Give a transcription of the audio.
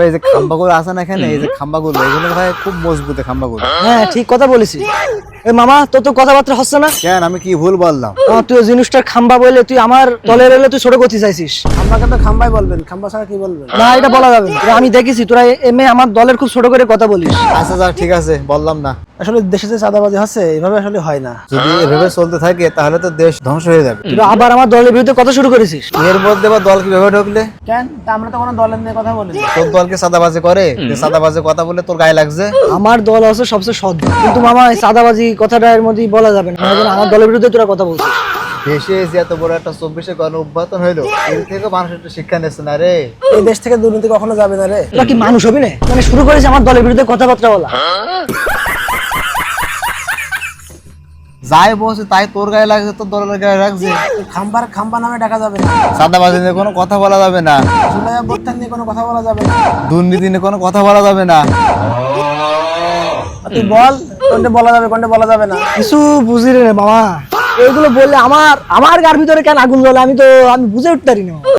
এই যে খাম্বাগুলো আছে না এখানে, এই যে খাম্বাগুলো, এগুলো ভাই খুব মজবুত খাম্বাগুলো। হ্যাঁ ঠিক কথা বলেছিস। এই মামা তোর তো কথাবার্তা হচ্ছে না। কেন, আমি কি ভুল বললাম? তুই জিনিসটার খাম্বা বলে তুই আমার দলের এলে তুই ছোট করতে চাইছিস। খাম্বাকে তো খাম্বাই বলবেন, খাম্বা ছাড়া কি বলবেন? না এটা বলা যাবে না। আমি দেখেছি তোরা এমনি আমার দলের খুব ছোট করে কথা বলিস। আচ্ছা যা, ঠিক আছে, বললাম না। আসলে দেশে যে চাঁদাবাজি হচ্ছে এভাবে আসলে হয় না। যদি এভাবে চলতে থাকে তাহলে তো দেশ ধ্বংস হয়ে যাবে। তুই আবার আমার দলের বিরুদ্ধে কথা শুরু করেছিস। এর মধ্যে বা দল কিভাবে ঢুকলে? কেন তা আমরা তো কোনো দলের নিয়ে কথা বলি না। তোর দলকে চাঁদাবাজি করে, যে চাঁদাবাজি কথা বলে তোর গায়ে লাগছে। আমার দল হচ্ছে সবচেয়ে সৎ দল। কিন্তু মামা এই চাঁদাবাজি কথাটা এর মধ্যে বলা যাবে না। আমার দলের বিরুদ্ধে তোরা কথা বলছিস। দেশে যে এত বড় একটা 24-এ গণ উত্থান হইলো, এর থেকে মানুষ একটু শিক্ষা নিচ্ছে না রে। এই দেশ থেকে দুর্নীতি কখনো যাবে না রে। তোরা কি মানুষ হবি না? মানে শুরু করেছে আমার দলের বিরুদ্ধে কথাবার্তা বলা। যাই বলছে তাই তোর গায়ে লাগছে, তোর দলের গায়ে লাগছে। খাম্বার খাম্বা নামে ডাকা যাবে না। চাঁদাবাজি নিয়ে কোনো কথা বলা যাবে না, জুলাই অভ্যুত্থান নিয়ে কোনো কথা বলা যাবে না। দুর্নীতি নিয়ে কোনো কথা বলা যাবে না। আর তুই বল কোনটা বলা যাবে কোনটা বলা যাবে না। কিছু বুঝি রে মামা। এইগুলো বললে আমার গার ভিতরে কেন আগুন জ্বলে আমি বুঝে উঠতে পারি না।